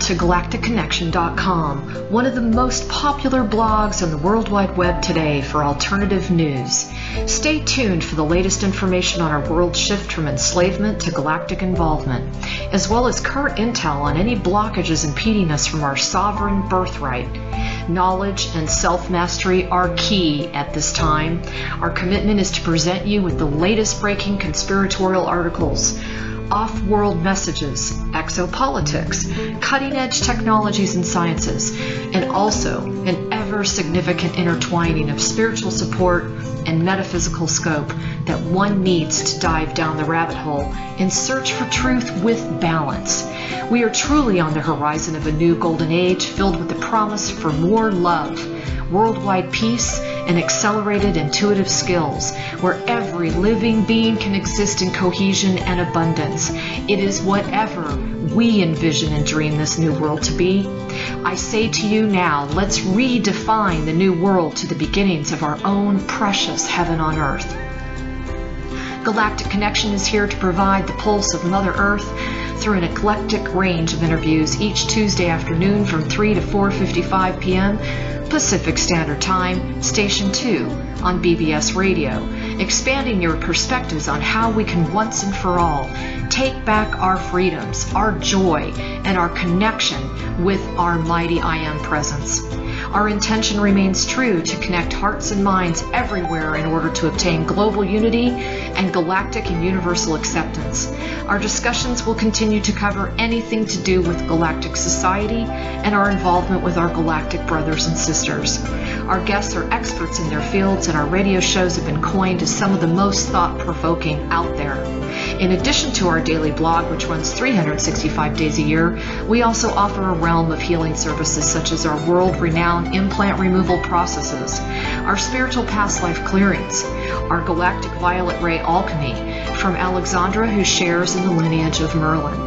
to galacticconnection.com, one of the most popular blogs on the World Wide Web today for alternative news. Stay tuned for the latest information on our world shift from enslavement to galactic involvement, as well as current intel on any blockages impeding us from our sovereign birthright. Knowledge and self-mastery are key at this time. Our commitment is to present you with the latest breaking conspiratorial articles, off-world messages, exopolitics, cutting-edge technologies and sciences, and also an ever-significant intertwining of spiritual support and metaphysical scope that one needs to dive down the rabbit hole in search for truth with balance. We are truly on the horizon of a new golden age filled with the promise for more love, worldwide peace, and accelerated intuitive skills, where every living being can exist in cohesion and abundance. It is whatever we envision and dream this new world to be. I say to you now, let's redefine the new world to the beginnings of our own precious heaven on earth. Galactic Connection is here to provide the pulse of Mother Earth through an eclectic range of interviews each Tuesday afternoon from 3 to 4:55 p.m. Pacific Standard Time, Station 2 on BBS Radio, expanding your perspectives on how we can once and for all take back our freedoms, our joy, and our connection with our mighty I Am presence. Our intention remains true to connect hearts and minds everywhere in order to obtain global unity and galactic and universal acceptance. Our discussions will continue to cover anything to do with galactic society and our involvement with our galactic brothers and sisters. Our guests are experts in their fields, and our radio shows have been coined as some of the most thought-provoking out there. In addition to our daily blog, which runs 365 days a year, we also offer a realm of healing services such as our world-renowned implant removal processes, our spiritual past life clearings, our galactic violet ray alchemy from Alexandra, who shares in the lineage of Merlin,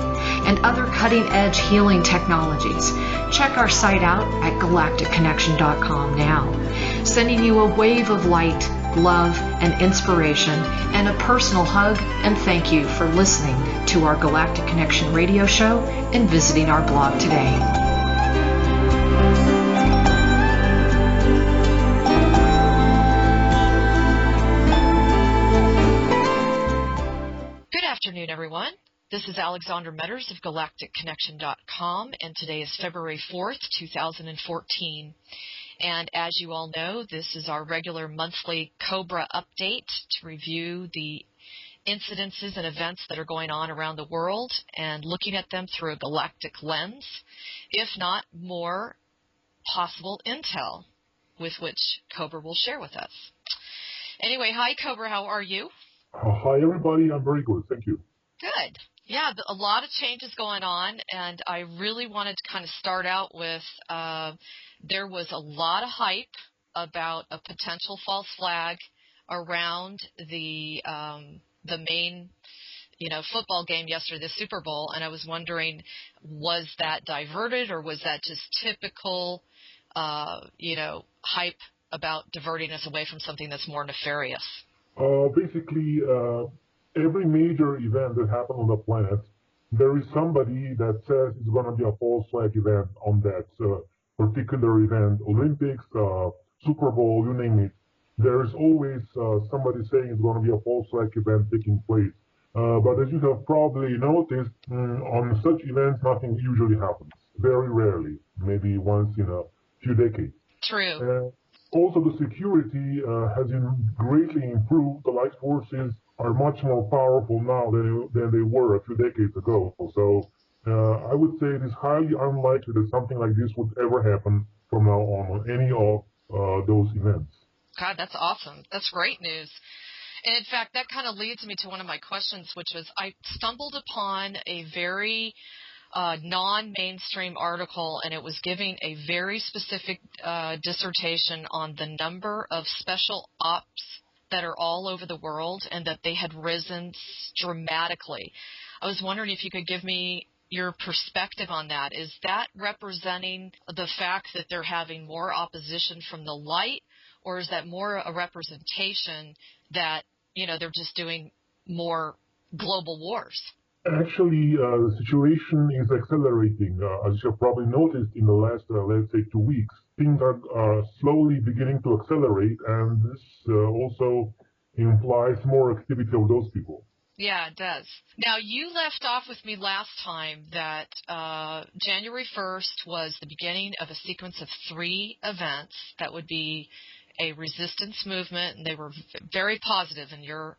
and other cutting-edge healing technologies. Check our site out at galacticconnection.com now, sending you a wave of light, love, and inspiration, and a personal hug and thank you for listening to our Galactic Connection radio show and visiting our blog today. Good afternoon, everyone. This is Alexandra Meadors of galacticconnection.com, and today is February 4th, 2014. And as you all know, this is our regular monthly Cobra update to review the incidences and events that are going on around the world and looking at them through a galactic lens, if not more possible intel with which Cobra will share with us. Anyway, hi Cobra, how are you? Hi everybody, I'm very good, thank you. Good. Yeah, a lot of changes going on, and I really wanted to kind of start out with there was a lot of hype about a potential false flag around the main, football game yesterday, the Super Bowl, and I was wondering, was that diverted or was that just typical, hype about diverting us away from something that's more nefarious? Basically, every major event that happened on the planet, there is somebody that says it's going to be a false flag event on that particular event. Olympics, Super Bowl, you name it. There is always somebody saying it's going to be a false flag event taking place. But as you have probably noticed, on such events, nothing usually happens. Very rarely, maybe once in a few decades. True. Also, the security has greatly improved. The light forces are much more powerful now than they were a few decades ago. So I would say it is highly unlikely that something like this would ever happen from now on any of those events. God, that's awesome. That's great news. And in fact, that kind of leads me to one of my questions, which was I stumbled upon a very non-mainstream article, and it was giving a very specific dissertation on the number of special ops that are all over the world and that they had risen dramatically. I was wondering if you could give me your perspective on that. Is that representing the fact that they're having more opposition from the light, or is that more a representation that, they're just doing more global wars? Actually, the situation is accelerating. As you have probably noticed in the last, let's say, 2 weeks, things are slowly beginning to accelerate, and this also implies more activity of those people. Yeah, it does. Now, you left off with me last time that January 1st was the beginning of a sequence of 3 events that would be a resistance movement, and they were very positive in your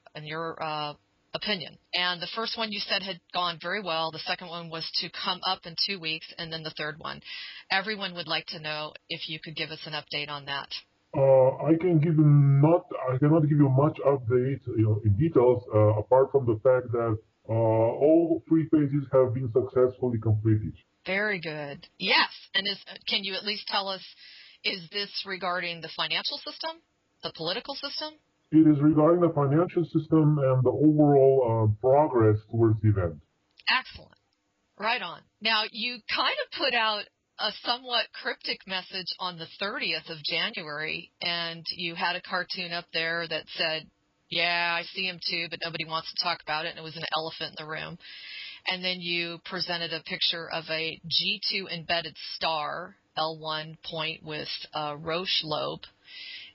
opinion. And the first one you said had gone very well. The second one was to come up in 2 weeks, and then the third one. Everyone would like to know if you could give us an update on that. I cannot give you much update, in details, apart from the fact that all 3 phases have been successfully completed. Very good. Yes. And can you at least tell us, is this regarding the financial system, the political system? It is regarding the financial system and the overall progress towards the event. Excellent. Right on. Now, you kind of put out a somewhat cryptic message on the 30th of January, and you had a cartoon up there that said, yeah, I see him too, but nobody wants to talk about it, and it was an elephant in the room. And then you presented a picture of a G2 embedded star, L1 point with a Roche lobe,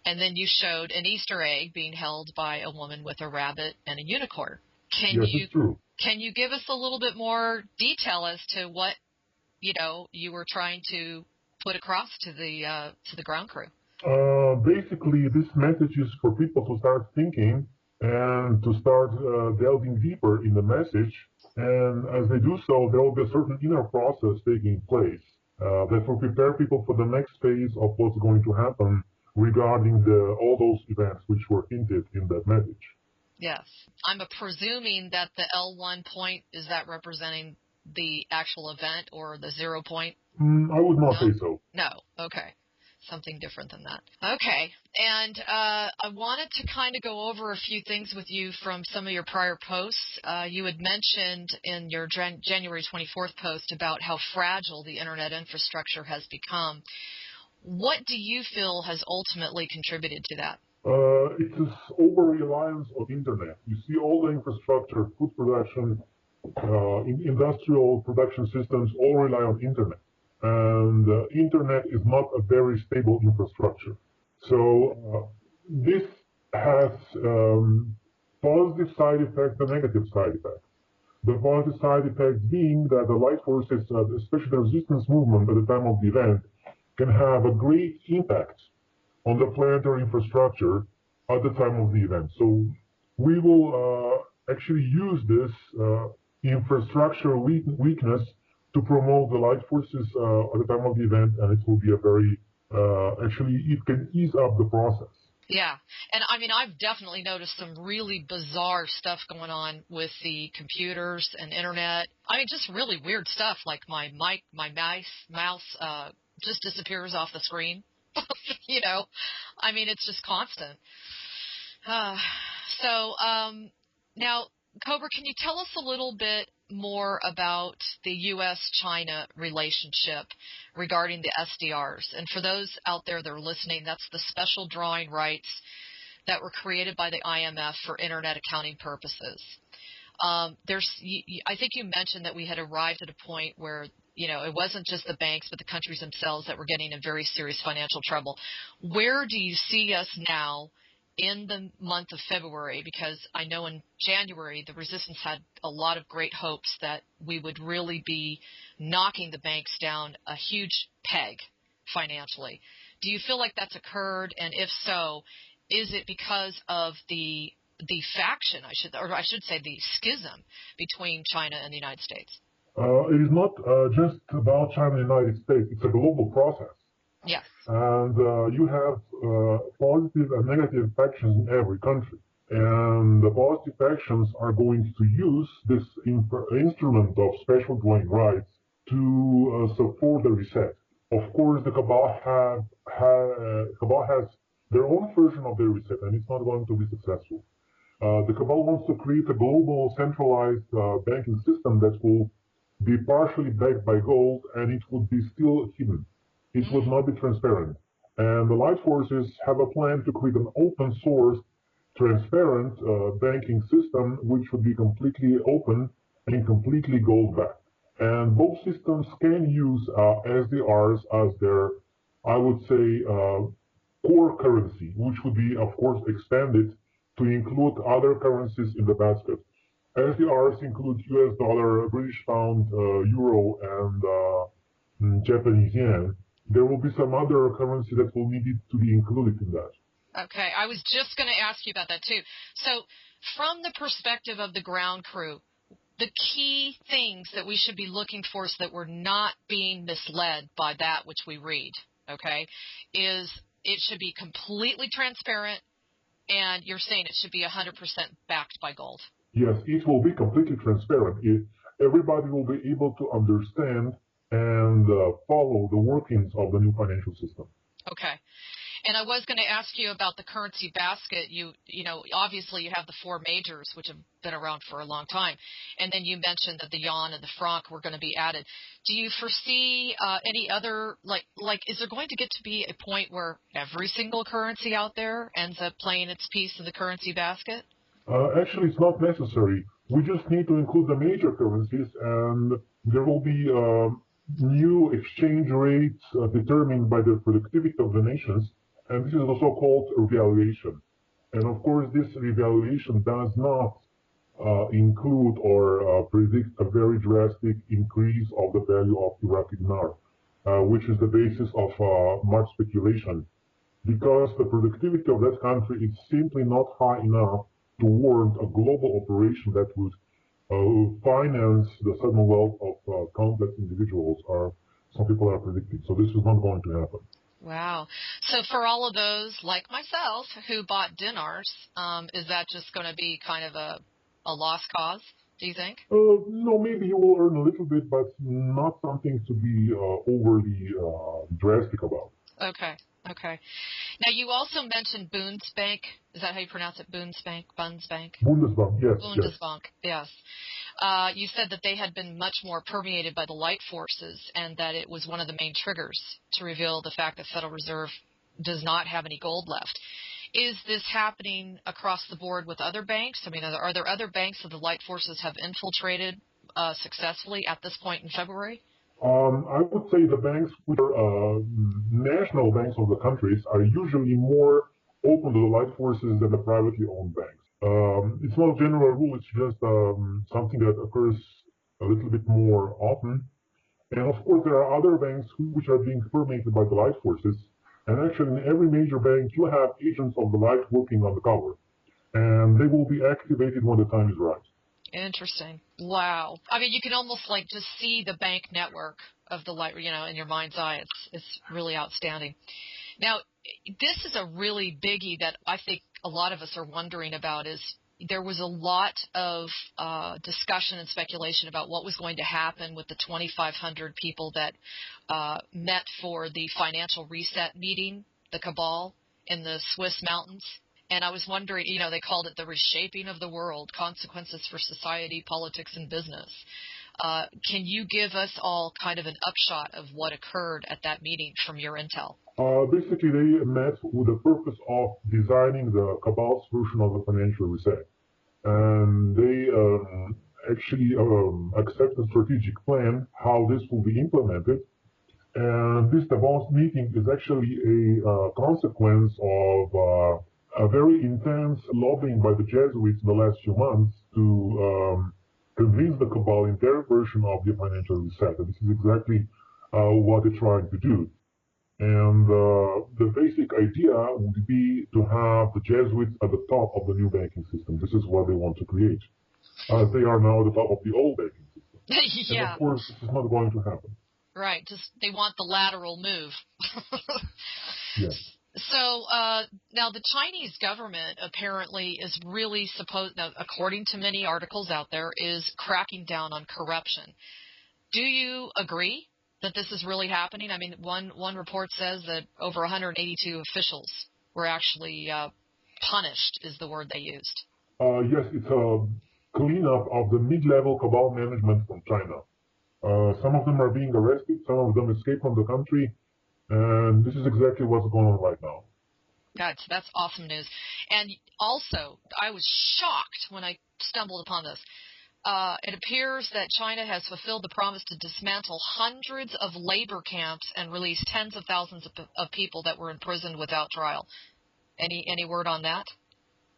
and then you showed an Easter egg being held by a woman with a rabbit and a unicorn. Yes, it's true. Can you give us a little bit more detail as to what you were trying to put across to the ground crew? Basically, this message is for people to start thinking and to start delving deeper in the message. And as they do so, there will be a certain inner process taking place that will prepare people for the next phase of what's going to happen regarding all those events which were hinted in that message. Yes. I'm presuming that the L1 point, is that representing the actual event or the 0 point? I would not say so. No. Okay. Something different than that. Okay. And I wanted to kind of go over a few things with you from some of your prior posts. You had mentioned in your January 24th post about how fragile the Internet infrastructure has become. What do you feel has ultimately contributed to that? It's this over-reliance on Internet. You see all the infrastructure, food production, industrial production systems all rely on Internet. And Internet is not a very stable infrastructure. So this has positive side effects and negative side effects. The positive side effects being that the light forces, especially the resistance movement at the time of the event, can have a great impact on the planetary infrastructure at the time of the event. So we will actually use this infrastructure weakness to promote the light forces at the time of the event, and it will be it can ease up the process. Yeah, and I mean, I've definitely noticed some really bizarre stuff going on with the computers and internet. I mean, just really weird stuff, like my mouse just disappears off the screen. I mean, it's just constant. Now, Cobra, can you tell us a little bit more about the U.S.-China relationship regarding the SDRs? And for those out there that are listening, that's the special drawing rights that were created by the IMF for Internet accounting purposes. I think you mentioned that we had arrived at a point where it wasn't just the banks, but the countries themselves that were getting in very serious financial trouble. Where do you see us now in the month of February? Because I know in January, the resistance had a lot of great hopes that we would really be knocking the banks down a huge peg financially. Do you feel like that's occurred? And if so, is it because of the faction, I should say the schism between China and the United States? It is not just about China and the United States. It's a global process. Yes. And you have positive and negative factions in every country. And the positive factions are going to use this instrument of special dwelling rights to support the reset. Of course, the Cabal has their own version of the reset, and it's not going to be successful. The Cabal wants to create a global centralized banking system that will be partially backed by gold, and it would be still hidden. It would not be transparent. And the light forces have a plan to create an open source, transparent banking system, which would be completely open and completely gold-backed. And both systems can use SDRs as their, I would say, core currency, which would be, of course, expanded to include other currencies in the basket. SDRs include US dollar, British pound, euro, and Japanese yen. There will be some other currency that will need to be included in that. Okay, I was just going to ask you about that too. So, from the perspective of the ground crew, the key things that we should be looking for so that we're not being misled by that which we read, okay, is it should be completely transparent, and you're saying it should be 100% backed by gold. Yes, it will be completely transparent. Everybody will be able to understand and follow the workings of the new financial system. Okay. And I was going to ask you about the currency basket. You know, obviously you have the four majors, which have been around for a long time. And then you mentioned that the yuan and the franc were going to be added. Do you foresee any other, like, is there going to get to be a point where every single currency out there ends up playing its piece in the currency basket? Actually, it's not necessary. We just need to include the major currencies, and there will be new exchange rates determined by the productivity of the nations, and this is also called revaluation. And of course, this revaluation does not include or predict a very drastic increase of the value of Iraqi dinar, which is the basis of much speculation, because the productivity of that country is simply not high enough to warrant a global operation that would finance the sudden wealth of countless individuals, or some people are predicting. So this is not going to happen. Wow. So for all of those, like myself, who bought dinars, is that just going to be kind of a lost cause, do you think? No, maybe you will earn a little bit, but not something to be overly drastic about. Okay. Okay. Now, you also mentioned Bundesbank. Is that how you pronounce it? Bundesbank? Bundesbank? Bundesbank, yes. Bundesbank, yes. You said that they had been much more permeated by the light forces and that it was one of the main triggers to reveal the fact that Federal Reserve does not have any gold left. Is this happening across the board with other banks? I mean, are there other banks that the light forces have infiltrated successfully at this point in February? I would say the banks, which are national banks of the countries, are usually more open to the light forces than the privately owned banks. It's not a general rule, it's just something that occurs a little bit more often. And of course, there are other banks which are being permeated by the light forces. And actually, in every major bank, you have agents of the light working on the cover. And they will be activated when the time is right. Interesting. Wow. I mean, you can almost like just see the bank network of the light, you know, in your mind's eye. It's really outstanding. Now, this is a really biggie that I think a lot of us are wondering about. Is there was a lot of discussion and speculation about what was going to happen with the 2,500 people that met for the financial reset meeting, the cabal in the Swiss mountains. And I was wondering, you know, they called it the reshaping of the world, consequences for society, politics, and business. Can you give us all kind of an upshot of what occurred at that meeting from your intel? Basically, they met with the purpose of designing the cabal's version of the financial reset. And they actually accept a strategic plan, how this will be implemented. And this Davos meeting is actually a consequence of a very intense lobbying by the Jesuits in the last few months to convince the cabal in their version of the financial reset. And this is exactly what they're trying to do. And the basic idea would be to have the Jesuits at the top of the new banking system. This is what they want to create, as they are now at the top of the old banking system. Yeah. And of course, this is not going to happen. Right. Just they want the lateral move. Yes. So now the Chinese government apparently is really now, according to many articles out there, is cracking down on corruption. Do you agree that this is really happening? I mean, one report says that over 182 officials were actually punished, is the word they used. Yes, it's a cleanup of the mid-level cabal management from China. Some of them are being arrested, some of them escaped from the country, and this is exactly what's going on right now. That's awesome news. And also, I was shocked when I stumbled upon this. it appears that China has fulfilled the promise to dismantle hundreds of labor camps and release tens of thousands of people that were imprisoned without trial. Any word on that?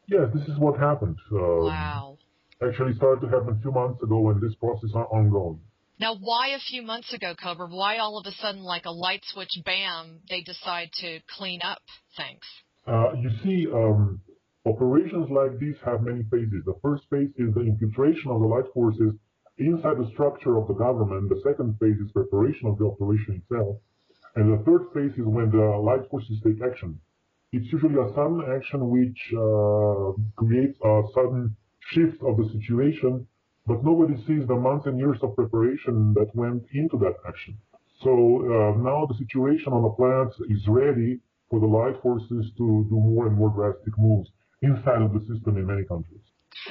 Yes, this is what happened. Wow. Actually started to happen a few months ago, and this process is ongoing. Now, why a few months ago, Cobra? Why all of a sudden, like a light switch, bam, they decide to clean up things? You see, operations like this have many phases. The first phase is the infiltration of the light forces inside the structure of the government. The second phase is preparation of the operation itself. And the third phase is when the light forces take action. It's usually a sudden action which creates a sudden shift of the situation, but nobody sees the months and years of preparation that went into that action. So now the situation on the planet is ready for the light forces to do more and more drastic moves inside of the system in many countries.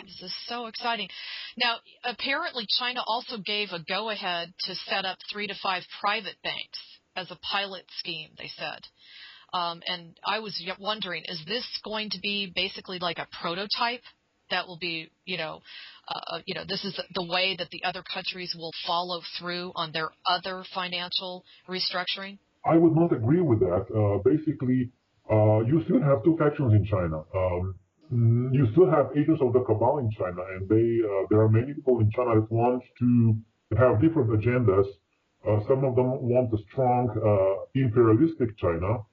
This is so exciting. Now, apparently China also gave a go-ahead to set up 3 to 5 private banks as a pilot scheme, they said. And I was wondering, is this going to be basically like a prototype that will be, this is the way that the other countries will follow through on their other financial restructuring? I would not agree with that. Basically, you still have two factions in China. You still have agents of the cabal in China, and there are many people in China that want to have different agendas. Some of them want a strong imperialistic China,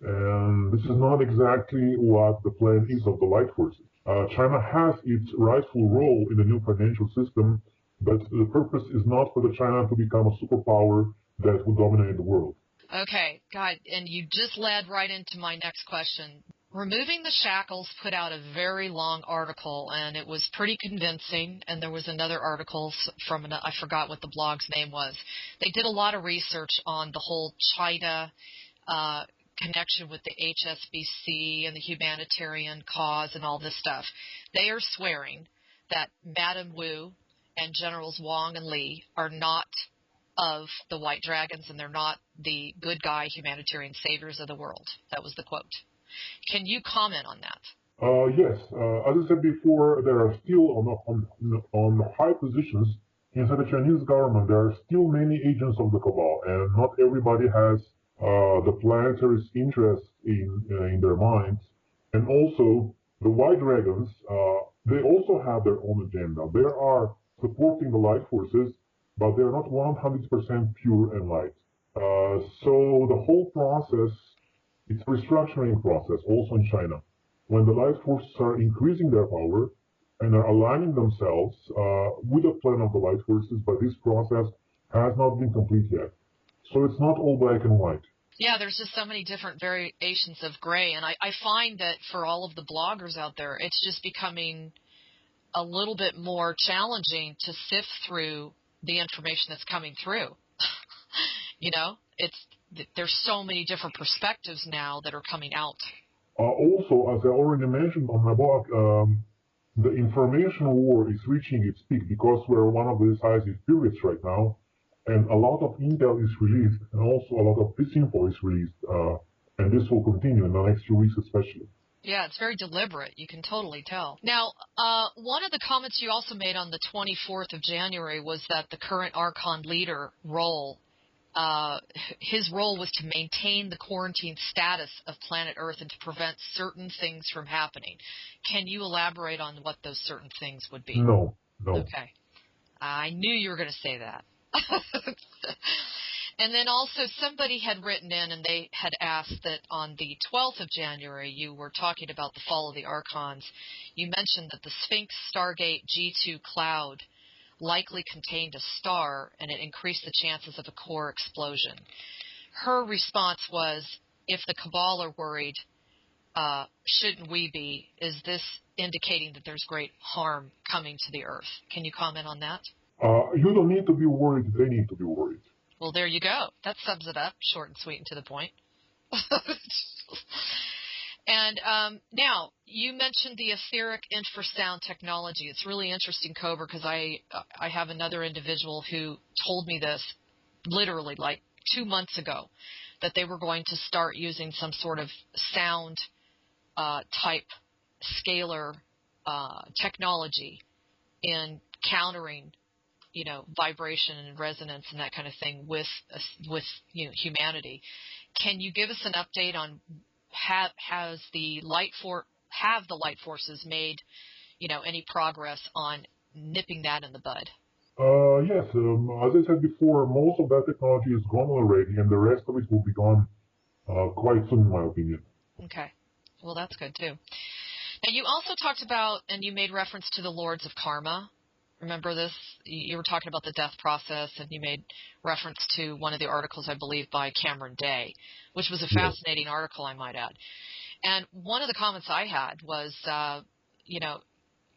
and this is not exactly what the plan is of the light forces. China has its rightful role in the new financial system, but the purpose is not for the China to become a superpower that will dominate the world. Okay, God, and you just led right into my next question. Removing the Shackles put out a very long article, and it was pretty convincing, and there was another article from, I forgot what the blog's name was. They did a lot of research on the whole China connection with the HSBC and the humanitarian cause and all this stuff. They are swearing that Madame Wu and Generals Wang and Li are not of the White Dragons, and they're not the good guy humanitarian saviors of the world. That was the quote. Can you comment on that? Yes. As I said before, there are still on high positions inside the Chinese government, there are still many agents of the cabal, and not everybody has the planetary interests in their minds. And also, the White Dragons, they also have their own agenda. They are supporting the light forces, but they're not 100% pure and light. So the whole process, it's a restructuring process also in China. When the light forces are increasing their power and are aligning themselves with the plan of the light forces, but this process has not been complete yet. So it's not all black and white. Yeah, there's just so many different variations of gray, and I find that for all of the bloggers out there, it's just becoming a little bit more challenging to sift through the information that's coming through. There's so many different perspectives now that are coming out. Also, as I already mentioned on my blog, the information war is reaching its peak because we're one of the decisive periods right now, and a lot of intel is released, and also a lot of disinfo is released, and this will continue in the next few weeks especially. Yeah, it's very deliberate. You can totally tell. Now, one of the comments you also made on the 24th of January was that the current Archon leader role, his role was to maintain the quarantine status of planet Earth and to prevent certain things from happening. Can you elaborate on what those certain things would be? No. Okay. I knew you were going to say that. And then also somebody had written in and they had asked that on the 12th of January you were talking about the fall of the Archons. You mentioned that the Sphinx Stargate G2 cloud likely contained a star and it increased the chances of a core explosion. Her response was, if the Cabal are worried, shouldn't we be? Is this indicating that there's great harm coming to the Earth? Can you comment on that? You don't need to be worried. They need to be worried. Well, there you go. That sums it up, short and sweet and to the point. And now, you mentioned the etheric infrasound technology. It's really interesting, Cobra, because I have another individual who told me this literally like 2 months ago, that they were going to start using some sort of sound type scalar technology in countering, vibration and resonance and that kind of thing with humanity. Can you give us an update on have the light forces made any progress on nipping that in the bud? Yes, as I said before, most of that technology is gone already, and the rest of it will be gone quite soon, in my opinion. Okay. Well, that's good, too. Now, you also talked about, and you made reference to the Lords of Karma. Remember this? You were talking about the death process, and you made reference to one of the articles, I believe, by Cameron Day, which was a fascinating article, I might add. And one of the comments I had was,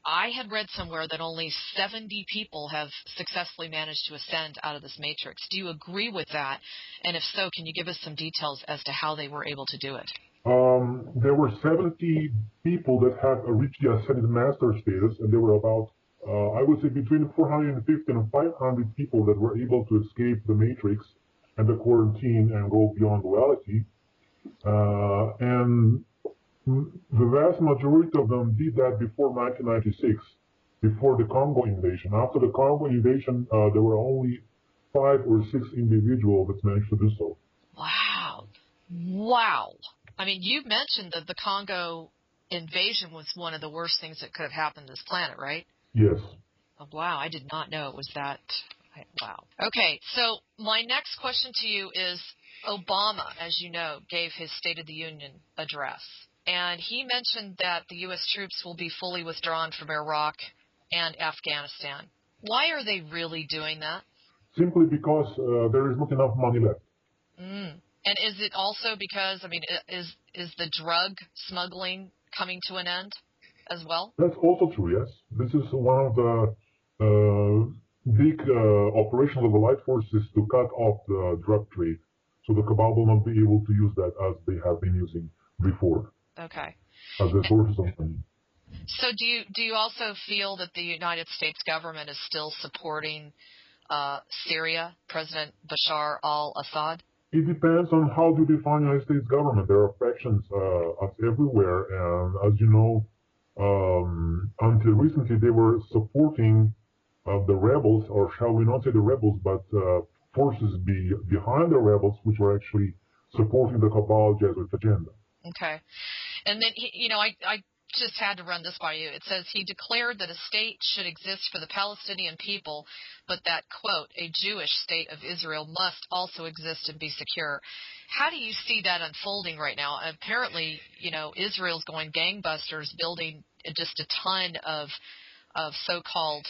I had read somewhere that only 70 people have successfully managed to ascend out of this matrix. Do you agree with that? And if so, can you give us some details as to how they were able to do it? There were 70 people that had reached the Ascended Master status, and there were about, I would say, between 450 and 500 people that were able to escape the matrix and the quarantine and go beyond duality. And the vast majority of them did that before 1996, before the Congo invasion. After the Congo invasion, there were only 5 or 6 individuals that managed to do so. Wow. I mean, you mentioned that the Congo invasion was one of the worst things that could have happened to this planet, right? Yes. Oh, wow, I did not know it was that. Wow. Okay, so my next question to you is, Obama, as you know, gave his State of the Union address, and he mentioned that the U.S. troops will be fully withdrawn from Iraq and Afghanistan. Why are they really doing that? Simply because there is not enough money left. And is it also because, is the drug smuggling coming to an end as well? That's also true, yes. This is one of the big operations of the light forces to cut off the drug trade. So the cabal will not be able to use that as they have been using before. Okay. As a source of money. So do you also feel that the United States government is still supporting Syria, President Bashar al-Assad? It depends on how you define the United States government. There are factions everywhere, and as you know, until recently they were supporting the rebels, or shall we not say the rebels, but forces behind the rebels, which were actually supporting the cabal Jesuit agenda. Okay. And then, I just had to run this by you. It says he declared that a state should exist for the Palestinian people, but that, quote, a Jewish state of Israel must also exist and be secure. How do you see that unfolding right now? Apparently, Israel's going gangbusters, building just a ton of so-called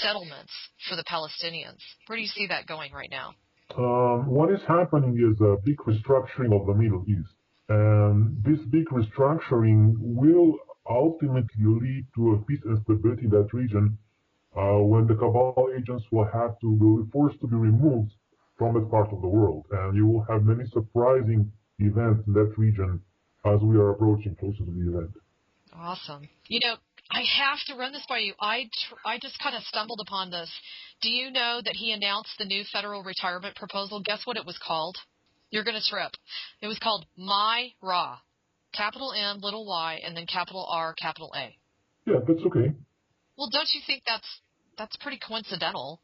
settlements for the Palestinians. Where do you see that going right now? What is happening is a big restructuring of the Middle East. And this big restructuring will ultimately lead to a peace and stability in that region when the cabal agents will be forced to be removed from that part of the world. And you will have many surprising events in that region as we are approaching closer to the event. Awesome. I have to run this by you. I just kind of stumbled upon this. Do you know that he announced the new federal retirement proposal? Guess what it was called? You're going to trip. It was called My Ra. Capital M, little y, and then capital R, capital A. Yeah, that's okay. Well, don't you think that's pretty coincidental?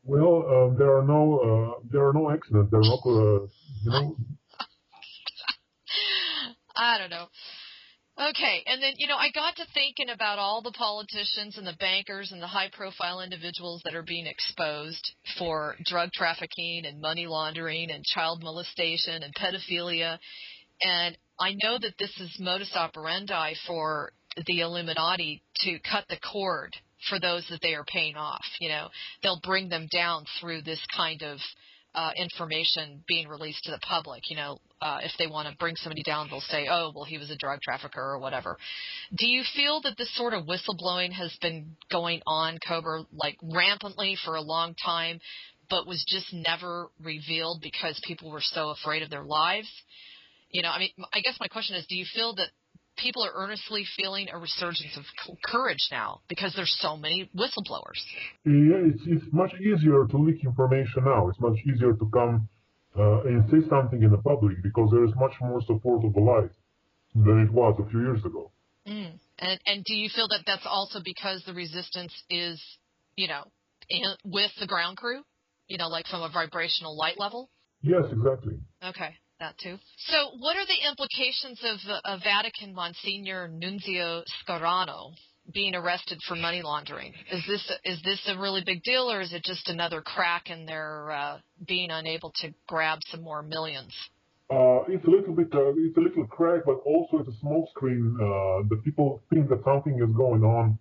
Well, there are no accidents. There are no, I don't know. Okay, and then, I got to thinking about all the politicians and the bankers and the high-profile individuals that are being exposed for drug trafficking and money laundering and child molestation and pedophilia. And I know that this is modus operandi for the Illuminati to cut the cord for those that they are paying off. They'll bring them down through this kind of information being released to the public. If they want to bring somebody down, they'll say, oh, well, he was a drug trafficker or whatever. Do you feel that this sort of whistleblowing has been going on, Cobra, rampantly for a long time, but was just never revealed because people were so afraid of their lives? I guess my question is, do you feel that people are earnestly feeling a resurgence of courage now because there's so many whistleblowers? Yeah, it's much easier to leak information now. It's much easier to come and say something in the public because there is much more support of the light than it was a few years ago. And do you feel that that's also because the resistance is, with the ground crew, like from a vibrational light level? Yes, exactly. Okay, that too. So what are the implications of Vatican Monsignor Nunzio Scarano being arrested for money laundering? Is this a really big deal, or is it just another crack in their being unable to grab some more millions? It's a little bit, it's a little crack, but also it's a smoke screen. The people think that something is going on.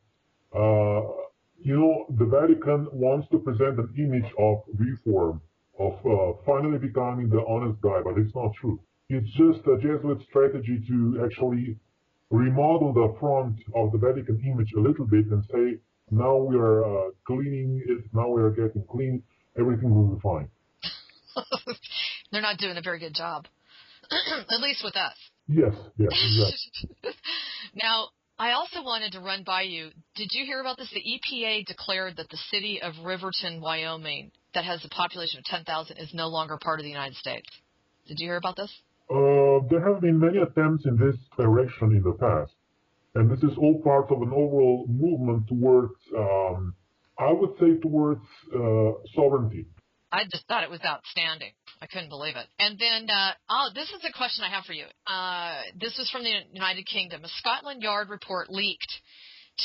The Vatican wants to present an image of reform, of finally becoming the honest guy, but it's not true. It's just a Jesuit strategy to actually remodel the front of the Vatican image a little bit and say, now we are cleaning it, now we are getting clean, everything will be fine. They're not doing a very good job, at least with us. Yes, exactly. Now, I also wanted to run by you. Did you hear about this? The EPA declared that the city of Riverton, Wyoming, that has a population of 10,000, is no longer part of the United States. Did you hear about this? There have been many attempts in this direction in the past, and this is all part of an overall movement towards, I would say, towards sovereignty. I just thought it was outstanding. I couldn't believe it. And then, this is a question I have for you. This was from the United Kingdom. A Scotland Yard report leaked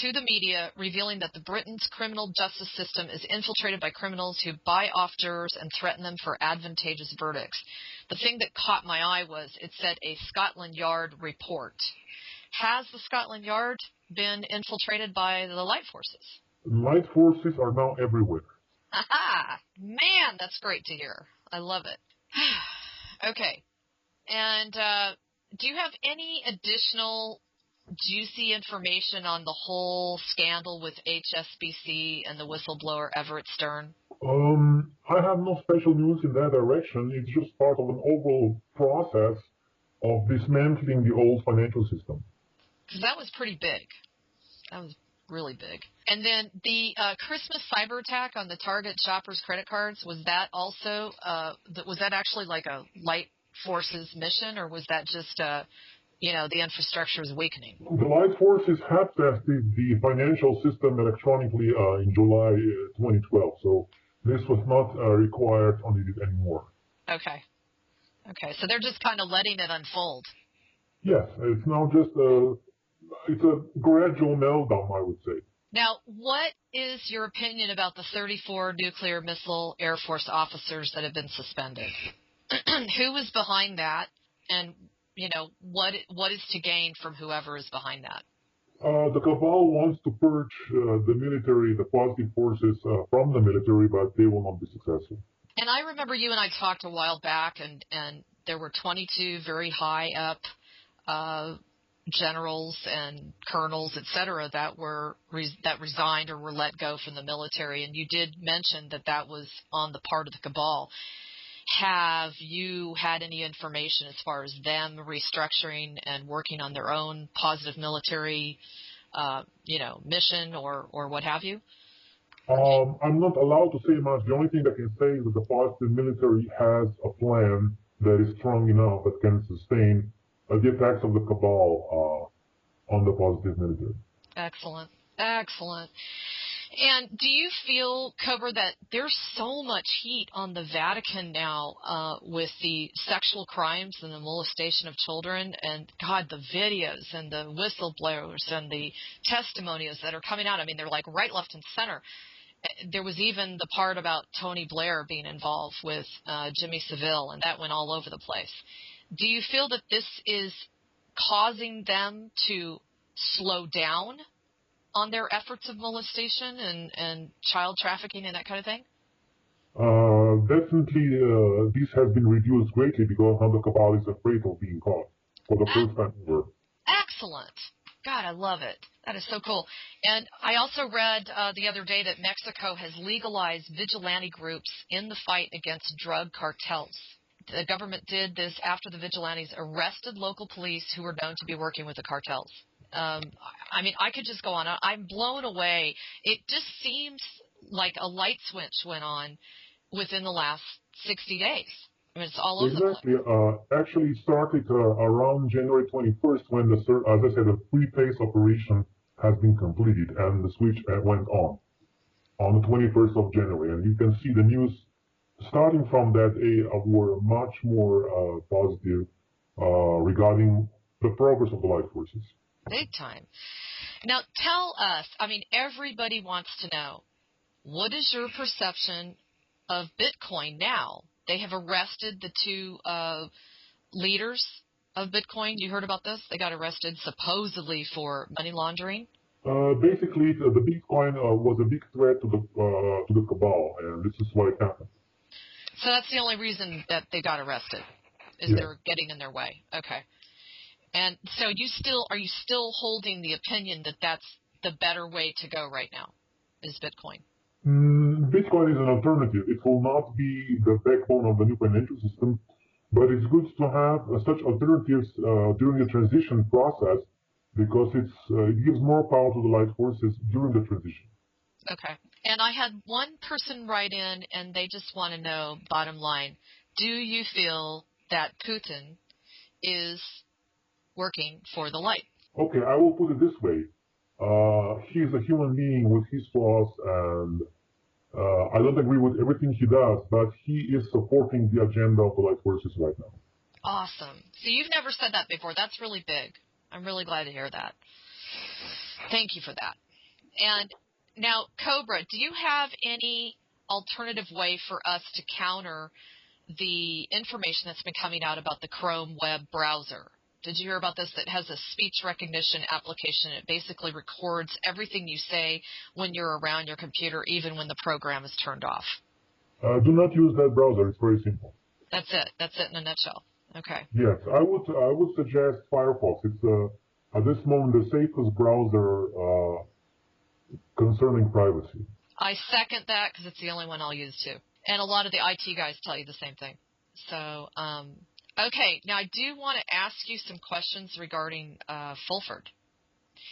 to the media revealing that the Britain's criminal justice system is infiltrated by criminals who buy off jurors and threaten them for advantageous verdicts. The thing that caught my eye was it said a Scotland Yard report. Has the Scotland Yard been infiltrated by the light forces? Light forces are now everywhere. Aha! Man, that's great to hear. I love it. Okay. And do you have any additional juicy information on the whole scandal with HSBC and the whistleblower Everett Stern? I have no special news in that direction. It's just part of an overall process of dismantling the old financial system. Because that was pretty big. That was really big. And then the Christmas cyber attack on the Target shoppers' credit cards, was that also, was that actually like a light forces mission, or was that just, the infrastructure is weakening? The light forces have tested the financial system electronically in July 2012, so this was not required on it anymore. Okay, so they're just kind of letting it unfold. Yes, it's now just it's a gradual meltdown, I would say. Now, what is your opinion about the 34 nuclear missile Air Force officers that have been suspended? Who was behind that, and what is to gain from whoever is behind that? The cabal wants to purge the military, the positive forces from the military, but they will not be successful. And I remember you and I talked a while back, and there were 22 very high up generals and colonels, etc., that resigned or were let go from the military. And you did mention that was on the part of the cabal. Have you had any information as far as them restructuring and working on their own positive military, mission or what have you? I'm not allowed to say much. The only thing I can say is that the positive military has a plan that is strong enough that can sustain the attacks of the cabal on the positive military. Excellent. And do you feel, Cobra, that there's so much heat on the Vatican now with the sexual crimes and the molestation of children, and, God, the videos and the whistleblowers and the testimonials that are coming out? I mean, they're like right, left, and center. There was even the part about Tony Blair being involved with Jimmy Savile, and that went all over the place. Do you feel that this is causing them to slow down on their efforts of molestation and child trafficking and that kind of thing? Definitely, this has been reduced greatly because now the cabal is afraid of being caught for the first time ever. Excellent. God, I love it. That is so cool. And I also read the other day that Mexico has legalized vigilante groups in the fight against drug cartels. The government did this after the vigilantes arrested local police who were known to be working with the cartels. I mean, I could just go on. I'm blown away. It just seems like a light switch went on within the last 60 days. I mean, it's all over the place. Exactly. Actually, it started around January 21st when as I said, the three-phase operation has been completed and the switch went on the 21st of January. And you can see the news starting from that were much more positive regarding the progress of the light forces. Big time. Now, tell us, I mean, everybody wants to know, what is your perception of Bitcoin now? They have arrested the two leaders of Bitcoin. You heard about this? They got arrested supposedly for money laundering. Basically, the Bitcoin was a big threat to the cabal, and this is why it happened. So that's the only reason that they got arrested, is Yeah. they're getting in their way. Okay. And so are you still holding the opinion that that's the better way to go right now, is Bitcoin? Bitcoin is an alternative. It will not be the backbone of the new financial system, but it's good to have such alternatives during the transition process because it gives more power to the light forces during the transition. Okay. And I had one person write in, and they just want to know, bottom line, do you feel that Putin is working for the light? Okay, I will put it this way. He's a human being with his flaws, and I don't agree with everything he does, but he is supporting the agenda of the light forces right now. Awesome. So you've never said that before. That's really big. I'm really glad to hear that. Thank you for that. And now, Cobra, do you have any alternative way for us to counter the information that's been coming out about the Chrome web browser? Did you hear about this? That has a speech recognition application. It basically records everything you say when you're around your computer, even when the program is turned off. Do not use that browser. It's very simple. That's it. That's it in a nutshell. Okay. Yes, I would suggest Firefox. It's at this moment the safest browser concerning privacy. I second that because it's the only one I'll use too. And a lot of the IT guys tell you the same thing. So, okay. Now, I do want to ask you some questions regarding Fulford.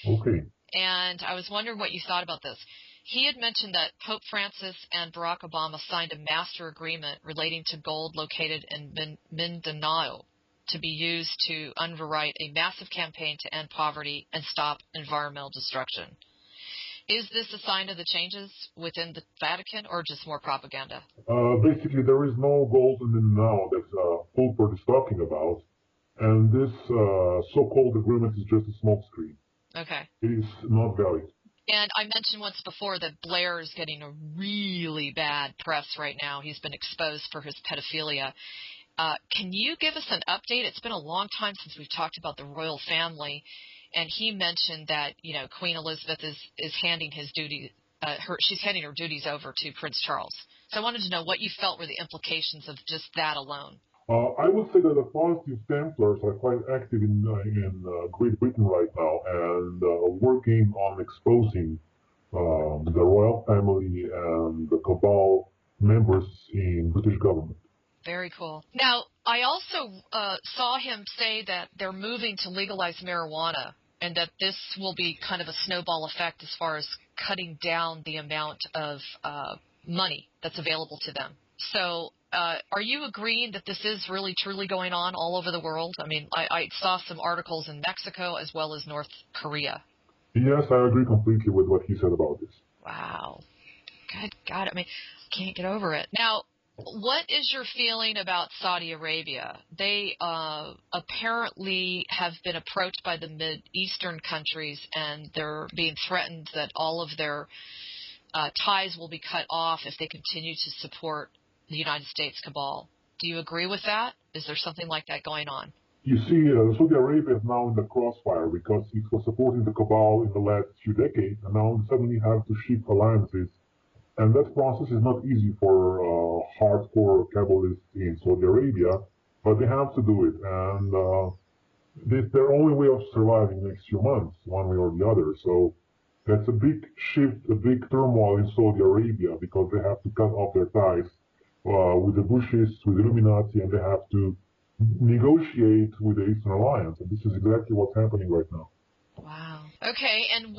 Okay. And I was wondering what you thought about this. He had mentioned that Pope Francis and Barack Obama signed a master agreement relating to gold located in Mindanao to be used to underwrite a massive campaign to end poverty and stop environmental destruction. Is this a sign of the changes within the Vatican or just more propaganda? Basically, there is no gold in Mindanao that Fulford is talking about, and this so-called agreement is just a smokescreen. Okay. It is not valid. And I mentioned once before that Blair is getting a really bad press right now. He's been exposed for his pedophilia. Can you give us an update? It's been a long time since we've talked about the royal family, and he mentioned that Queen Elizabeth is handing his duty, she's handing her duties over to Prince Charles. So I wanted to know what you felt were the implications of just that alone. I would say that the positive Templars are quite active in Great Britain right now and working on exposing the royal family and the cabal members in British government. Very cool. Now, I also saw him say that they're moving to legalize marijuana and that this will be kind of a snowball effect as far as cutting down the amount of money that's available to them. So are you agreeing that this is really truly going on all over the world? I mean, I saw some articles in Mexico as well as North Korea. Yes, I agree completely with what he said about this. Wow. Good God. I mean, can't get over it. Now, what is your feeling about Saudi Arabia? They apparently have been approached by the Mideastern countries, and they're being threatened that all of their ties will be cut off if they continue to support the United States cabal. Do you agree with that? Is there something like that going on? You see, Saudi Arabia is now in the crossfire because it was supporting the cabal in the last few decades, and now suddenly have to shift alliances. And that process is not easy for hardcore Kabbalists in Saudi Arabia, but they have to do it. And it's their only way of surviving the next few months, one way or the other. So that's a big shift, a big turmoil in Saudi Arabia because they have to cut off their ties with the Bushes, with the Illuminati, and they have to negotiate with the Eastern Alliance. And this is exactly what's happening right now. Wow. Okay, and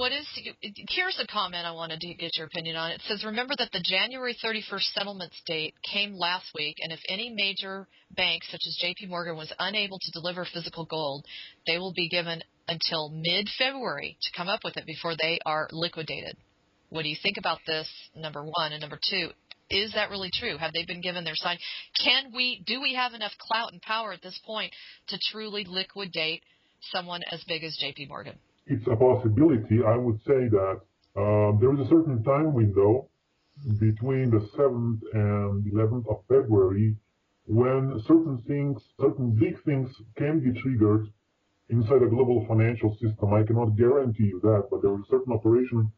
here's a comment I wanted to get your opinion on. It says, remember that the January 31st settlement date came last week, and if any major bank, such as J.P. Morgan, was unable to deliver physical gold, they will be given until mid-February to come up with it before they are liquidated. What do you think about this, number one? And number two, is that really true? Have they been given their sign? Do we have enough clout and power at this point to truly liquidate someone as big as J.P. Morgan? It's a possibility. I would say that there is a certain time window between the 7th and 11th of February when certain big things can be triggered inside a global financial system. I cannot guarantee you that, but there is a certain operation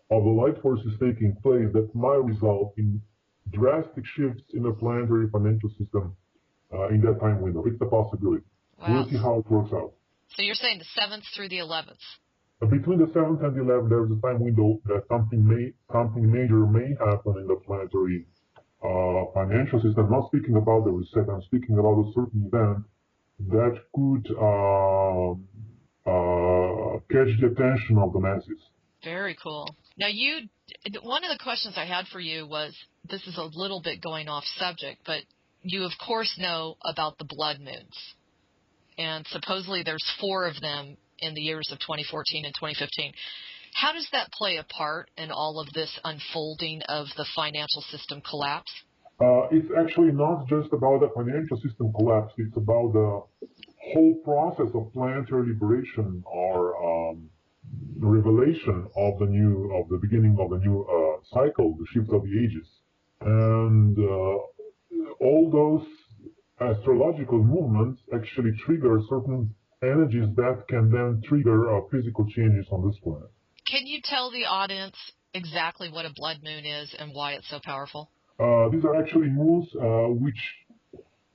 of the light forces taking place that might result in drastic shifts in the planetary financial system in that time window. It's a possibility. Wow. We'll see how it works out. So you're saying the 7th through the 11th? Between the 7th and the 11th, there is a time window that something major may happen in the planetary financial system. I'm not speaking about the reset. I'm speaking about a certain event that could catch the attention of the masses. Very cool. Now, one of the questions I had for you was, this is a little bit going off subject, but you, of course, know about the blood moons. And supposedly there's 4 of them in the years of 2014 and 2015. How does that play a part in all of this unfolding of the financial system collapse? It's actually not just about the financial system collapse. It's about the whole process of planetary liberation or revelation of the beginning of the new cycle, the shift of the ages. And all those astrological movements actually trigger certain energies that can then trigger physical changes on this planet. Can you tell the audience exactly what a blood moon is and why it's so powerful? These are actually moons which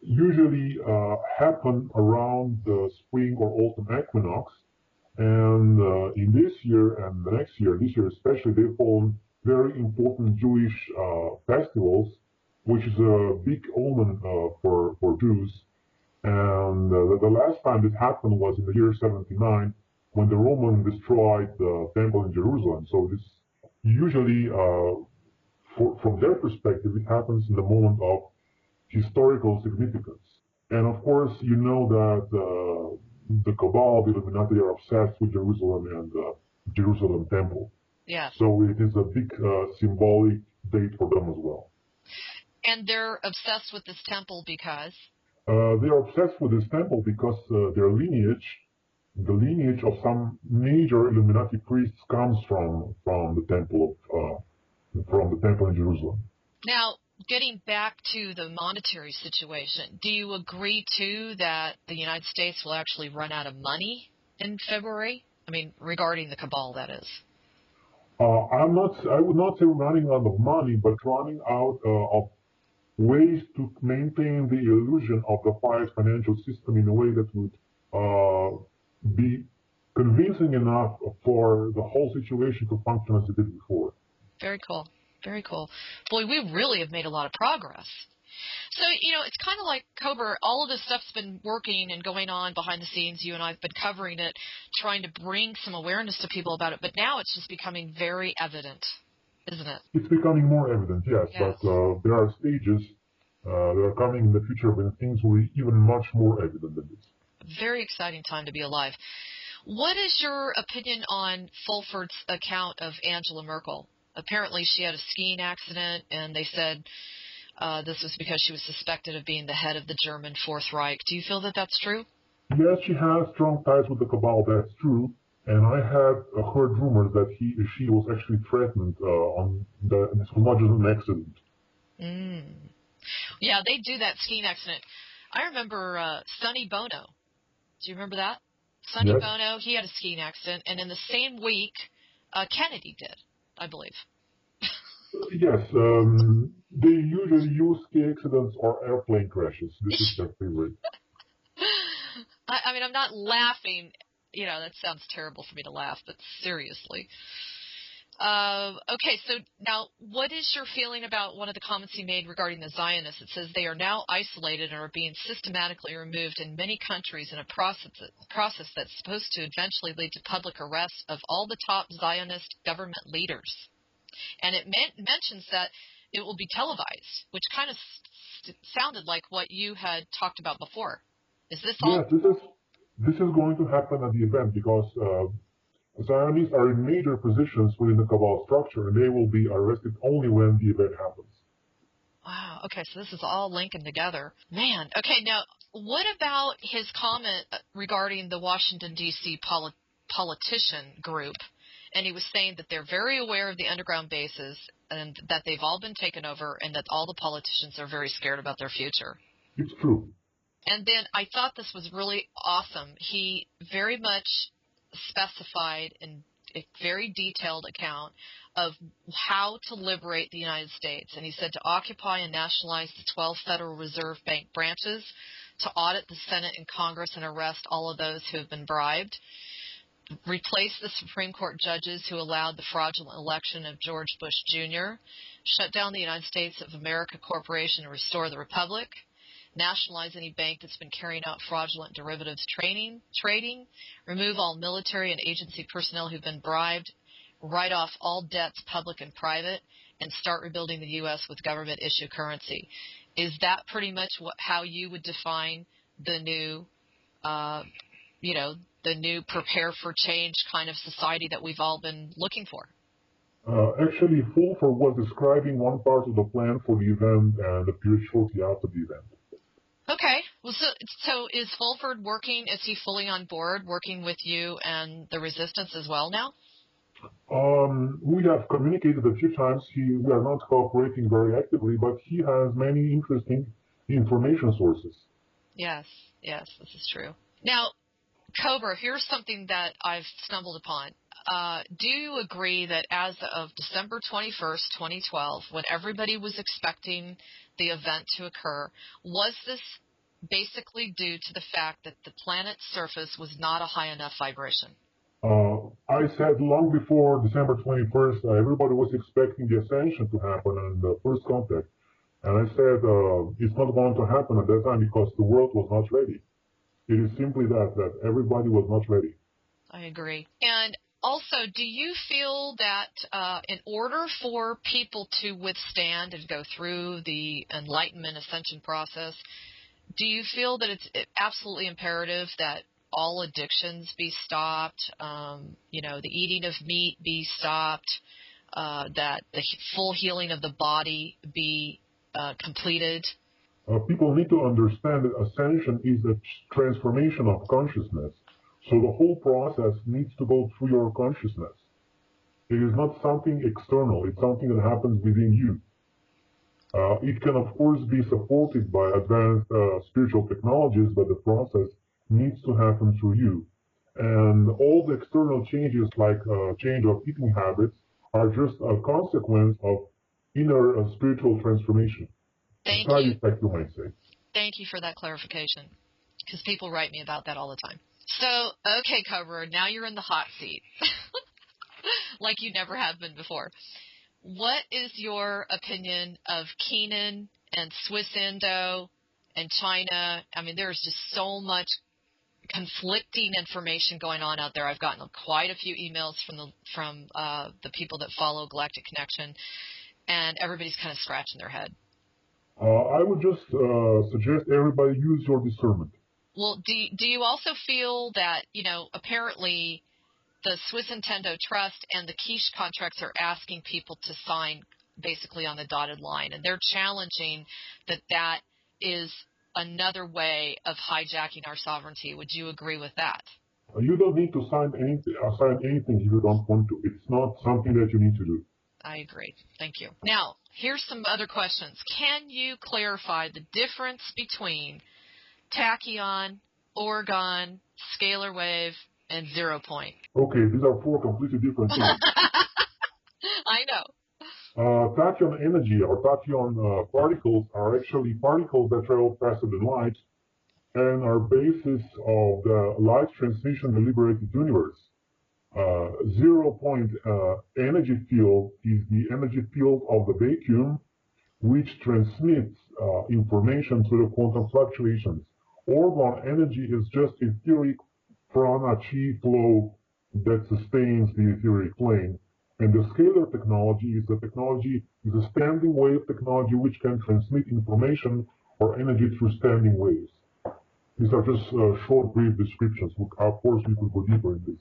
usually happen around the spring or autumn equinox. And in this year and the next year, this year especially, they fall very important Jewish festivals, which is a big omen for Jews. And the last time this happened was in the year 79, when the Romans destroyed the temple in Jerusalem. So this usually, from their perspective, it happens in the moment of historical significance. And of course, you know that the Cabal, the Illuminati, are obsessed with Jerusalem and the Jerusalem temple. Yeah. So it is a big symbolic date for them as well. And they're obsessed with this temple because? They are obsessed with this temple because their lineage, the lineage of some major Illuminati priests, comes from the temple in Jerusalem. Now, getting back to the monetary situation, do you agree too that the United States will actually run out of money in February? I mean, regarding the Cabal, that is. I would not say running out of money, but running out of ways to maintain the illusion of the fiat financial system in a way that would be convincing enough for the whole situation to function as it did before. Very cool. Very cool. Boy, we really have made a lot of progress. So, it's kind of like Cobra. All of this stuff's been working and going on behind the scenes. You and I have been covering it, trying to bring some awareness to people about it. But now it's just becoming very evident, isn't it? It's becoming more evident, yes. But there are stages that are coming in the future when things will be even much more evident than this. Very exciting time to be alive. What is your opinion on Fulford's account of Angela Merkel? Apparently she had a skiing accident, and they said this was because she was suspected of being the head of the German Fourth Reich. Do you feel that that's true? Yes, she has strong ties with the Cabal, that's true. And I had heard rumors that she was actually threatened this was not just an accident. Yeah, they do that skiing accident. I remember Sonny Bono. Do you remember that? Sonny Yes. Bono, he had a skiing accident, and in the same week, Kennedy did, I believe. Yes, they usually use ski accidents or airplane crashes. This is their favorite. I mean, I'm not laughing. That sounds terrible for me to laugh, but seriously. Okay, so now what is your feeling about one of the comments he made regarding the Zionists? It says they are now isolated and are being systematically removed in many countries in a process that's supposed to eventually lead to public arrest of all the top Zionist government leaders. And it mentions that it will be televised, which kind of sounded like what you had talked about before. Is this all? Yes, this is going to happen at the event because Zionists are in major positions within the Cabal structure, and they will be arrested only when the event happens. Wow. Okay, so this is all linking together. Man. Okay, now what about his comment regarding the Washington, D.C. politician group? And he was saying that they're very aware of the underground bases and that they've all been taken over and that all the politicians are very scared about their future. It's true. And then I thought this was really awesome. He very much specified in a very detailed account of how to liberate the United States. And he said to occupy and nationalize the 12 Federal Reserve Bank branches, to audit the Senate and Congress and arrest all of those who have been bribed, replace the Supreme Court judges who allowed the fraudulent election of George Bush Jr., shut down the United States of America Corporation and restore the Republic, nationalize any bank that's been carrying out fraudulent derivatives trading, remove all military and agency personnel who've been bribed, write off all debts, public and private, and start rebuilding the U.S. with government-issue currency. Is that pretty much how you would define the new, the new prepare for change kind of society that we've all been looking for? Actually, Fulford was describing one part of the plan for the event and appeared shortly after the event. Okay. Well, so is Fulford working? Is he fully on board, working with you and the resistance as well now? We have communicated a few times. We are not cooperating very actively, but he has many interesting information sources. Yes, this is true. Now, Cobra, here's something that I've stumbled upon. Do you agree that as of December 21st, 2012, when everybody was expecting the event to occur, was this basically due to the fact that the planet's surface was not a high enough vibration? I said long before December 21st, everybody was expecting the ascension to happen and the first contact. And I said it's not going to happen at that time because the world was not ready. It is simply that everybody was not ready. I agree. And also, do you feel that in order for people to withstand and go through the enlightenment ascension process, do you feel that it's absolutely imperative that all addictions be stopped, the eating of meat be stopped, that the full healing of the body be completed? People need to understand that ascension is a transformation of consciousness. So the whole process needs to go through your consciousness. It is not something external. It's something that happens within you. It can, of course, be supported by advanced spiritual technologies, but the process needs to happen through you. And all the external changes, like change of eating habits, are just a consequence of inner spiritual transformation. Thank Side you. effect, you might say. Thank you for that clarification, because people write me about that all the time. So, okay, Cobra, now you're in the hot seat, like you never have been before. What is your opinion of Keenan and Swiss Indo and China? I mean, there's just so much conflicting information going on out there. I've gotten quite a few emails from the people that follow Galactic Connection, and everybody's kind of scratching their head. I would just suggest everybody use your discernment. Well, do you also feel that, apparently the Swiss Nintendo Trust and the Quiche contracts are asking people to sign basically on the dotted line, and they're challenging that is another way of hijacking our sovereignty? Would you agree with that? You don't need to sign anything if you don't want to. It's not something that you need to do. I agree. Thank you. Now, here's some other questions. Can you clarify the difference between tachyon, orgone, scalar wave, and 0 point? Okay, these are four completely different things. I know. Tachyon energy or tachyon particles are actually particles that travel faster than light and are basis of the light transmission in the liberated universe. 0 point energy field is the energy field of the vacuum, which transmits information through the quantum fluctuations. Orgone energy is just etheric prana-chi flow that sustains the etheric plane. And the scalar technology is a standing wave technology which can transmit information or energy through standing waves. These are just short, brief descriptions. Of course, we could go deeper in this,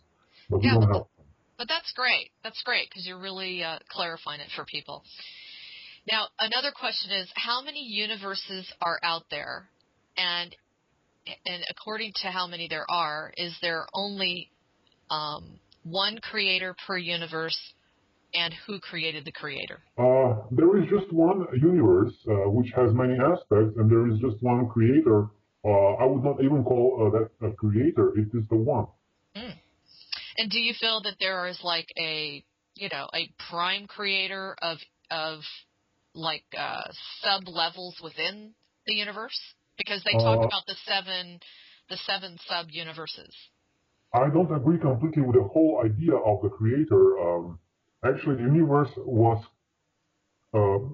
but we don't have time. But that's great. That's great because you're really clarifying it for people. Now, another question is, how many universes are out there? And according to how many there are, is there only one creator per universe, and who created the creator? There is just one universe which has many aspects, and there is just one creator. I would not even call that a creator. It is the one. Mm. And do you feel that there is like a prime creator of like sub levels within the universe? Because they talk about the seven sub universes. I don't agree completely with the whole idea of the creator. Actually, the universe was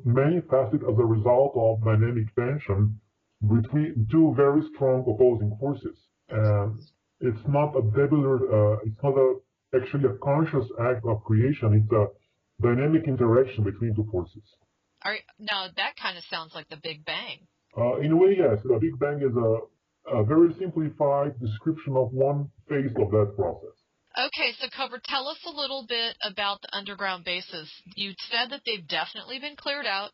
manifested as a result of dynamic tension between two very strong opposing forces. And it's not actually a conscious act of creation. It's a dynamic interaction between two forces. Now, that kind of sounds like the Big Bang. In a way, yes. The Big Bang is a very simplified description of one phase of that process. Okay, so Cobra, tell us a little bit about the underground bases. You said that they've definitely been cleared out,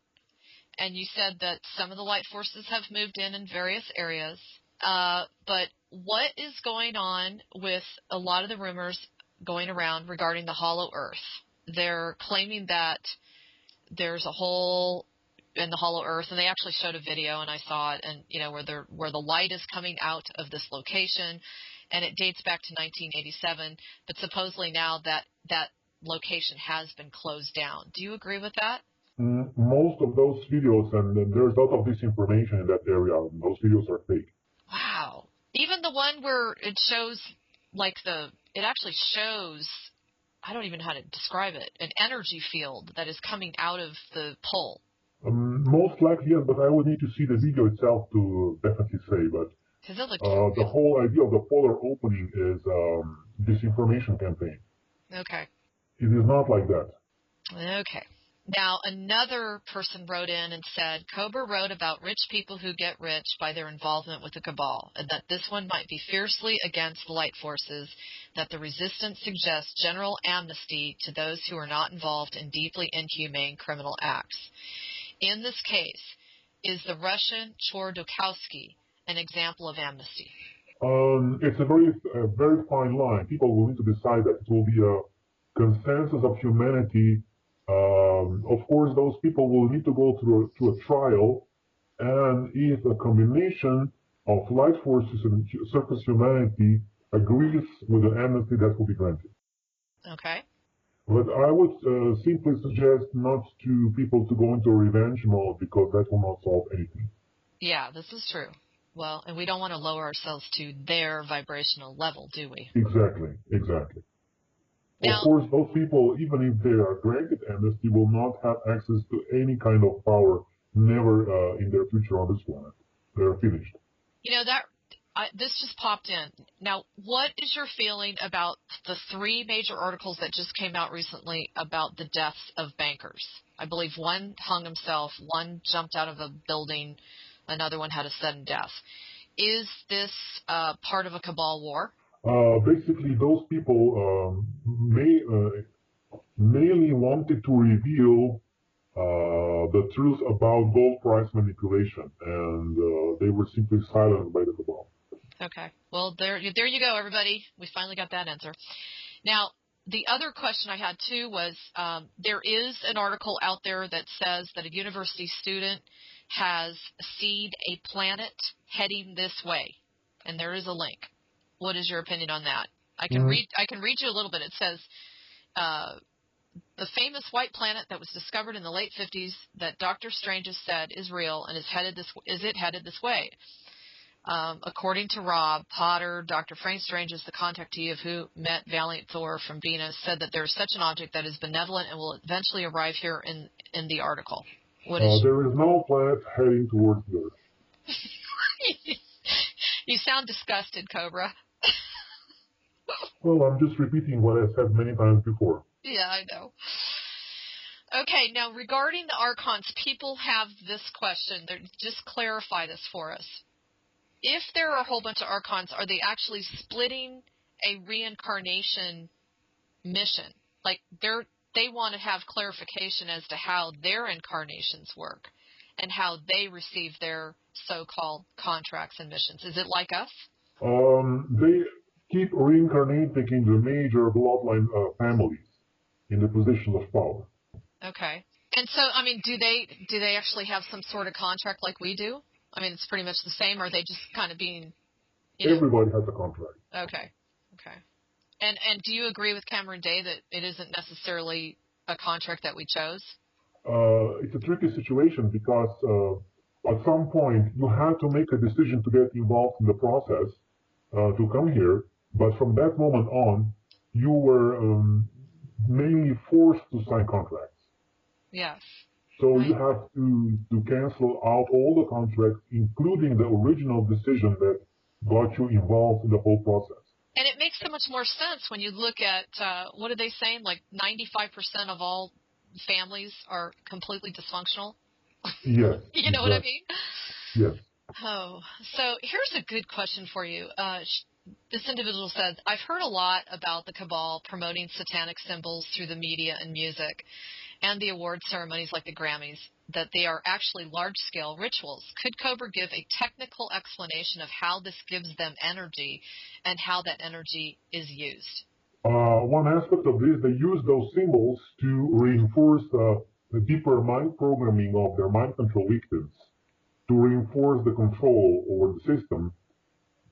and you said that some of the light forces have moved in various areas. But what is going on with a lot of the rumors going around regarding the hollow Earth? They're claiming that there's a hole in the hollow Earth, and they actually showed a video, and I saw it, and where the light is coming out of this location. And it dates back to 1987, but supposedly now that location has been closed down. Do you agree with that? Most of those videos, and there's a lot of disinformation in that area. Those videos are fake. Wow. Even the one where it shows, it actually shows, I don't even know how to describe it, an energy field that is coming out of the pole. Most likely, yes, but I would need to see the video itself to definitely say, but the whole idea of the polar opening is disinformation campaign. Okay. It is not like that. Okay. Now, another person wrote in and said, Cobra wrote about rich people who get rich by their involvement with the cabal, and that this one might be fiercely against the light forces, that the resistance suggests general amnesty to those who are not involved in deeply inhumane criminal acts. In this case, is the Russian Chordokowski an example of amnesty? It's a very fine line. People will need to decide that. It will be a consensus of humanity. Of course, those people will need to go through a trial, and if a combination of light forces and surface humanity agrees with the amnesty, that will be granted. Okay. But I would simply suggest not to people to go into revenge mode, because that will not solve anything. Yeah, this is true. Well, and we don't want to lower ourselves to their vibrational level, do we? Exactly. Now, of course, those people, even if they are granted amnesty, will not have access to any kind of power, never in their future on this planet. They're finished. This just popped in. Now, what is your feeling about the 3 major articles that just came out recently about the deaths of bankers? I believe one hung himself, one jumped out of a building, another one had a sudden death. Is this part of a cabal war? Basically, those people mainly wanted to reveal the truth about gold price manipulation, and they were simply silenced by the cabal. Okay. Well, there you go, everybody. We finally got that answer. Now, the other question I had, too, was there is an article out there that says that a university student has seen a planet heading this way, and there is a link. What is your opinion on that? I can read you a little bit. It says, the famous white planet that was discovered in the late 50s that Dr. Strange has said is real and is it headed this way? According to Rob Potter, Dr. Frank Strange is the contactee of who met Valiant Thor from Venus, said that there is such an object that is benevolent and will eventually arrive here in the article. There is no planet heading towards the Earth. You sound disgusted, Cobra. Well, I'm just repeating what I said many times before. Yeah, I know. Okay, now regarding the Archons, people have this question. Just clarify this for us. If there are a whole bunch of Archons, are they actually splitting a reincarnation mission? Like they want to have clarification as to how their incarnations work and how they receive their so-called contracts and missions. Is it like us? They keep reincarnating in the major bloodline families in the position of power. Okay. And so, I mean, do they actually have some sort of contract like we do? I mean, it's pretty much the same, or are they just kind of being, Everybody has a contract. Okay. And do you agree with Cameron Day that it isn't necessarily a contract that we chose? It's a tricky situation because at some point you had to make a decision to get involved in the process to come here, but from that moment on, you were mainly forced to sign contracts. Yes. So you have to cancel out all the contracts, including the original decision that got you involved in the whole process. And it makes so much more sense when you look at, what are they saying, like 95% of all families are completely dysfunctional? Yes. You know what I mean? Yes. Oh, so here's a good question for you. This individual says, I've heard a lot about the Cabal promoting satanic symbols through the media and music and the award ceremonies like the Grammys, that they are actually large-scale rituals. Could Cobra give a technical explanation of how this gives them energy and how that energy is used? One aspect of this, they use those symbols to reinforce the deeper mind programming of their mind control victims, to reinforce the control over the system.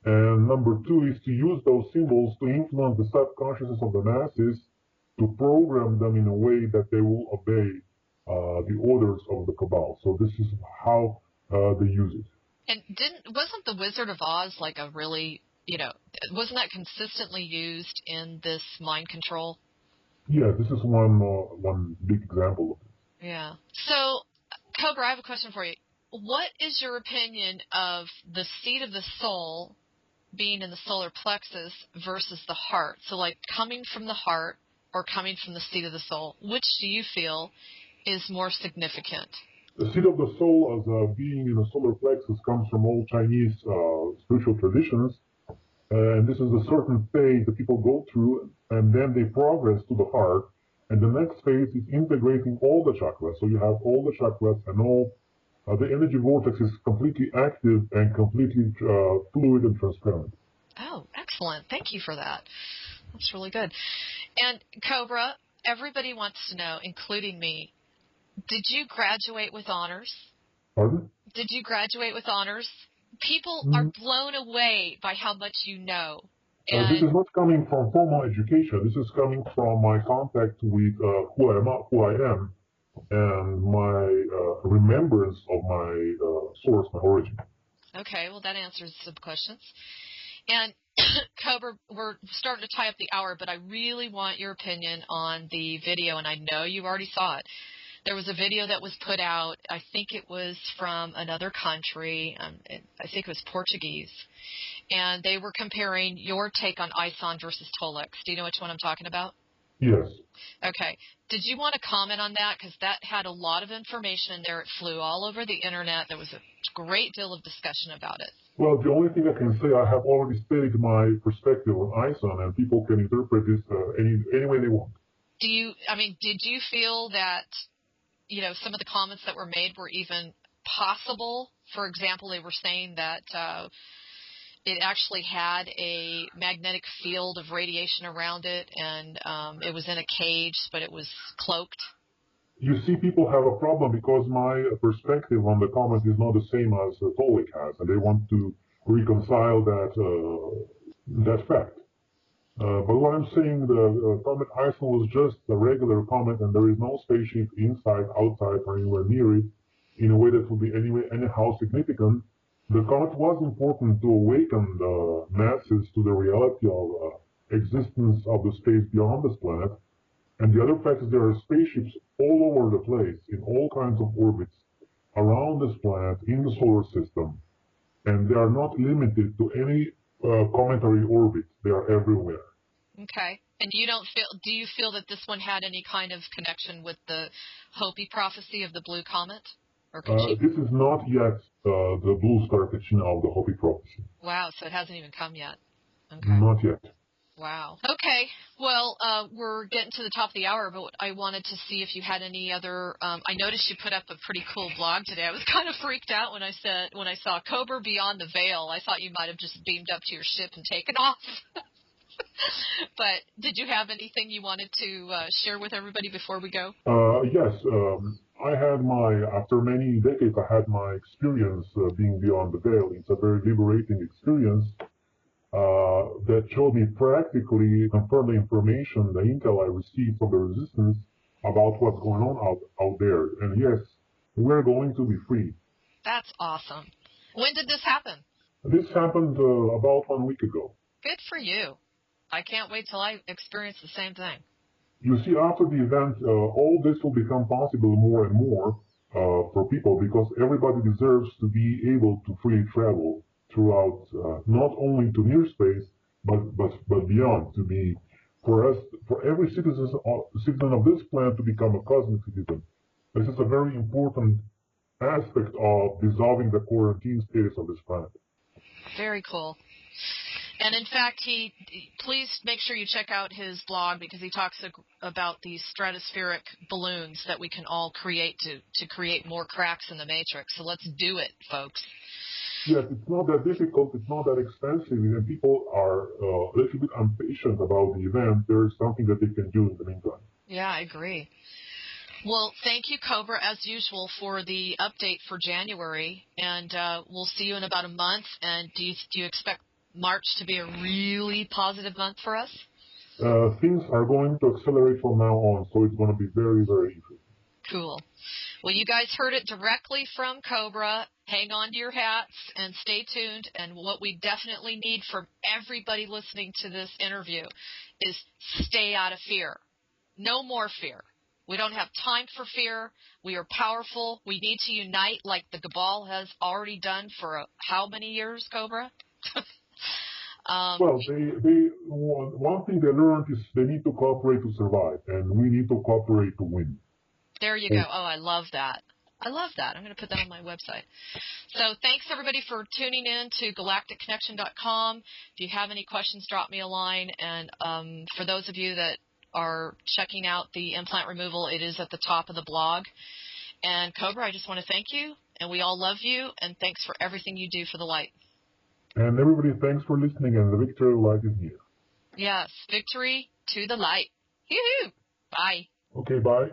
And number two is to use those symbols to influence the subconsciousness of the masses, to program them in a way that they will obey the orders of the Cabal. So this is how they use it. And wasn't the Wizard of Oz like a really, wasn't that consistently used in this mind control? Yeah, this is one big example of it. Yeah. So, Cobra, I have a question for you. What is your opinion of the seat of the soul being in the solar plexus versus the heart? So, like, coming from the heart or coming from the seat of the soul, which do you feel is more significant? The seat of the soul as a being in the solar plexus comes from all Chinese spiritual traditions. And this is a certain phase that people go through, and then they progress to the heart. And the next phase is integrating all the chakras. So you have all the chakras, and all the energy vortex is completely active and completely fluid and transparent. Oh, excellent. Thank you for that. That's really good. And Cobra, everybody wants to know, including me, did you graduate with honors? Pardon? Did you graduate with honors? People are blown away by how much you know. This is not coming from formal education. This is coming from my contact with who I am, and my remembrance of my source, my origin. Okay, well, that answers some questions. And Cobra, we're starting to tie up the hour, but I really want your opinion on the video, and I know you already saw it. There was a video that was put out, I think it was from another country, I think it was Portuguese, and they were comparing your take on ISON versus Tolex. Do you know which one I'm talking about? Yes. Okay. Did you want to comment on that? Because that had a lot of information in there. It flew all over the Internet. There was a great deal of discussion about it. Well, the only thing I can say, I have already stated my perspective on ISON, and people can interpret this any way they want. Did you feel that, some of the comments that were made were even possible? For example, they were saying that it actually had a magnetic field of radiation around it, and it was in a cage, but it was cloaked. You see, people have a problem because my perspective on the comment is not the same as Tolik has, and they want to reconcile that fact. But what I'm saying, the comment ISON was just a regular comment, and there is no spaceship inside, outside, or anywhere near it in a way that will be anyhow significant. The comet was important to awaken the masses to the reality of existence of the space beyond this planet. And the other fact is there are spaceships all over the place in all kinds of orbits around this planet in the solar system. And they are not limited to any cometary orbit. They are everywhere. Okay. And do you feel that this one had any kind of connection with the Hopi prophecy of the blue comet? Or This is not yet the blue star Kachina of the Hopi prophecy. Wow, so it hasn't even come yet. Okay. Not yet. Wow. Okay. Well, we're getting to the top of the hour, but I wanted to see if you had any other. I noticed you put up a pretty cool blog today. I was kind of freaked out when I saw Cobra Beyond the Veil. I thought you might have just beamed up to your ship and taken off. But did you have anything you wanted to share with everybody before we go? Yes. After many decades, I had my experience being beyond the veil. It's a very liberating experience that showed me practically confirm the information, the intel I received from the resistance about what's going on out there. And yes, we're going to be free. That's awesome. When did this happen? This happened about 1 week ago. Good for you. I can't wait till I experience the same thing. You see, after the event, all this will become possible more and more for people because everybody deserves to be able to freely travel throughout, not only to near space, but beyond, for every citizen of this planet to become a cosmic citizen. This is a very important aspect of dissolving the quarantine status of this planet. Very cool. And in fact, please make sure you check out his blog because he talks about these stratospheric balloons that we can all create to create more cracks in the matrix. So let's do it, folks. Yes, it's not that difficult. It's not that expensive. And people are a little bit impatient about the event. There is something that they can do in the meantime. Yeah, I agree. Well, thank you, Cobra, as usual, for the update for January. And we'll see you in about a month. And do you expect March to be a really positive month for us? Things are going to accelerate from now on, so it's going to be very, very easy. Cool. Well, you guys heard it directly from Cobra. Hang on to your hats and stay tuned. And what we definitely need from everybody listening to this interview is stay out of fear. No more fear. We don't have time for fear. We are powerful. We need to unite like the Cabal has already done for how many years, Cobra? Well, one thing they learned is they need to cooperate to survive, and we need to cooperate to win. There you go. Oh, I love that. I love that. I'm going to put that on my website. So thanks, everybody, for tuning in to galacticconnection.com. If you have any questions, drop me a line. And for those of you that are checking out the implant removal, it is at the top of the blog. And Cobra, I just want to thank you, and we all love you, and thanks for everything you do for the light. And everybody, thanks for listening, and the victory of light is near. Yes, victory to the light. Yoo-hoo! Bye. Okay, bye.